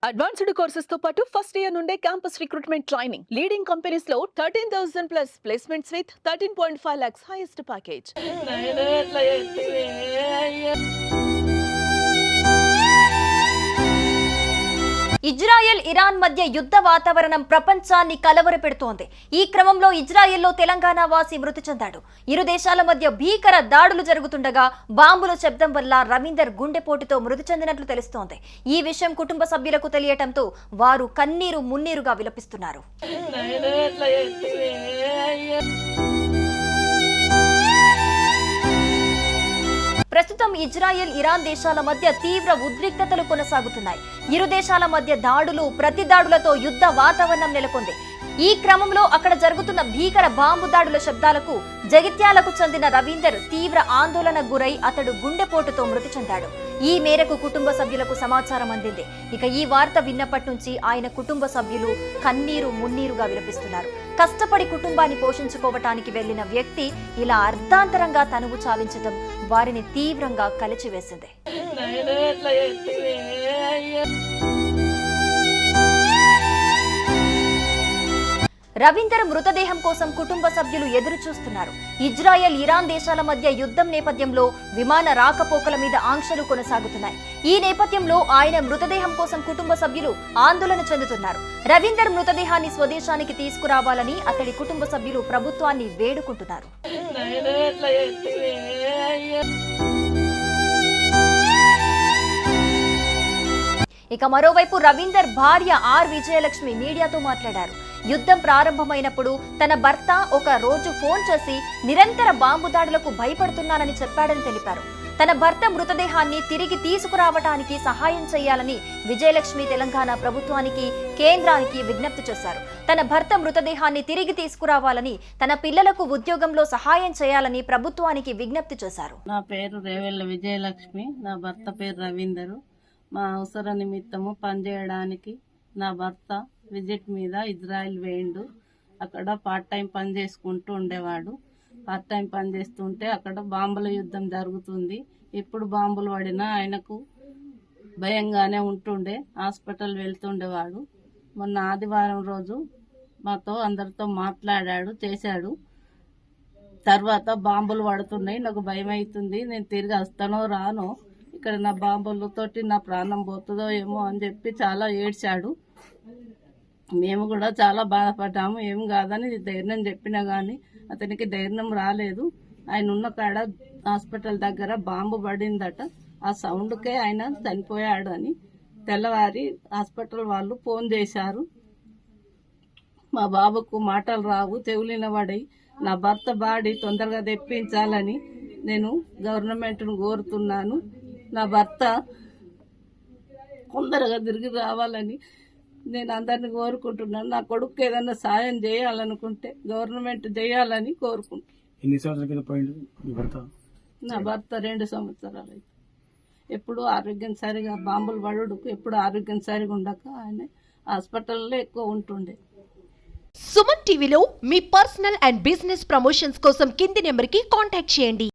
Advanced courses తో పాటు first year నుండే campus recruitment training leading companies లో 13,000 plus placements with 13.5 lakhs highest package. Israel Iran మధ్య యుద్ధ వాతావరణం ప్రపంచాన్ని కలవరపెడుతోంది. ఈ క్రమంలో ఇజ్రాయెల్లో తెలంగాణ వాసి మృతి చెందాడు. ఇరు దేశాల మధ్య భీకర దాడులు జరుగుతుండగా బాంబుల శబ్దం వల్ల రవీందర్ గుండెపోటుతో మృతి చెందినట్లు తెలుస్తోంది. ఈ విషయం కుటుంబ సభ్యులకు తెలియటంతో వారు కన్నీరు మున్నీరుగా విలపిస్తున్నారు. ప్రస్తుతం ఇజ్రాయెల్ ఇరాన్ దేశాల మధ్య తీవ్ర ఉద్రిక్తతలు కొనసాగుతున్నాయి. ఇరు దేశాల మధ్య దాడులు ప్రతి దాడులతో యుద్ధ వాతావరణం నెలకొంది. ఈ క్రమంలో అక్కడ జరుగుతున్న భీకర బాంబు దాడుల శబ్దాలకు జగిత్యాలకు చెందిన రవీందర్ తీవ్ర ఆందోళనకు గురై అతడు గుండెపోటుతో మృతి చెందాడు. ఈ మేరకు కుటుంబ సభ్యులకు సమాచారం అందింది. ఇక ఈ వార్త విన్నప్పటి నుంచి ఆయన కుటుంబ సభ్యులు కన్నీరు మున్నీరుగా విలపిస్తున్నారు. కష్టపడి కుటుంబాన్ని పోషించుకోవటానికి వెళ్లిన వ్యక్తి ఇలా అర్ధాంతరంగా తనువు చాలించడం వారిని తీవ్రంగా కలిచివేసింది. రవీందర్ మృతదేహం కోసం కుటుంబ సభ్యులు ఎదురు చూస్తున్నారు. ఇజ్రాయెల్ ఇరాన్ దేశాల మధ్య యుద్ధం నేపథ్యంలో విమాన రాకపోకల మీద ఆంక్షలు కొనసాగుతున్నాయి. ఈ నేపథ్యంలో ఆయన మృతదేహం కోసం కుటుంబ సభ్యులు ఆందోళన చెందుతున్నారు. రవీందర్ మృతదేహాన్ని స్వదేశానికి తీసుకురావాలని అతడి కుటుంబ సభ్యులు ప్రభుత్వాన్ని వేడుకుంటున్నారు. ఇక మరోవైపు రవీందర్ భార్య ఆర్ విజయలక్ష్మి మీడియాతో మాట్లాడారు. యుద్ధం ప్రారంభమైనప్పుడు తన భర్త ఒక రోజు ఫోన్ చేసి నిరంతర బాంబు దాడులకు భయపడుతున్నానని చెప్పాడని తెలిపారు. తన భర్త మృతదేహాన్ని తిరిగి తీసుకురావటానికి సహాయం చేయాలని విజయలక్ష్మి తెలంగాణ ప్రభుత్వానికి కేంద్రానికి విజ్ఞప్తి చేశారు. తన భర్త మృతదేహాన్ని తిరిగి తీసుకురావాలని తన పిల్లలకు ఉద్యోగంలో సహాయం చేయాలని ప్రభుత్వానికి విజ్ఞప్తి చేశారు. నా పేరు రేవెల్ల విజయలక్ష్మి, నా భర్త పేరు రవీందరు. మా అవసర నిమిత్తము పనిచేయడానికి నా భర్త విజిట్ మీద ఇజ్రాయెల్ వేయండు. అక్కడ పార్ట్ టైం పని చేసుకుంటూ ఉండేవాడు. పార్ట్ టైం పని చేస్తుంటే అక్కడ బాంబుల యుద్ధం జరుగుతుంది. ఎప్పుడు బాంబులు పడినా ఆయనకు భయంగానే ఉంటుండే. హాస్పిటల్ వెళ్తుండేవాడు. మొన్న ఆదివారం రోజు మాతో అందరితో మాట్లాడాడు, చేశాడు. తర్వాత బాంబులు పడుతున్నాయి, నాకు భయం అవుతుంది, నేను తిరిగి వస్తానో రానో, ఇక్కడ నా బాంబులతోటి నా ప్రాణం పోతుందో ఏమో అని చెప్పి చాలా ఏడ్చాడు. మేము కూడా చాలా బాధపడ్డాము. ఏం కాదని ధైర్యం చెప్పినా కానీ అతనికి ధైర్యం రాలేదు. ఆయన ఉన్న కాడ హాస్పిటల్ దగ్గర బాంబు పడిందట. ఆ సౌండ్కే ఆయన చనిపోయాడు అని తెల్లవారి హాస్పిటల్ వాళ్ళు ఫోన్ చేశారు. మా బాబుకు మాటలు రావు, చెవులిన పడి నా భర్త బాడీ తొందరగా తెప్పించాలని నేను గవర్నమెంట్ను కోరుతున్నాను. నా భర్త తొందరగా తిరిగి రావాలని నేను అందరిని కోరుకుంటున్నాను. నా కొడుకు ఏదన్నా సాయం చేయాలనుకుంటే గవర్నమెంట్ చేయాలని కోరుకుంటున్నాను. ఎన్ని సంవత్సరాల కింద పోయింది మీ భర్త? నా భర్త 2 సంవత్సరాలు అయితే ఎప్పుడు ఆరోగ్యం సరిగా బాంబులు పడుడుకు ఎప్పుడు ఆరోగ్యం సరిగా ఉండక ఆయన హాస్పిటల్లో ఎక్కువ ఉంటుండే. సుమన్ టీవీలో మీ పర్సనల్ అండ్ బిజినెస్ ప్రమోషన్స్ కోసం కింది నెంబర్కి కాంటాక్ట్ చేయండి.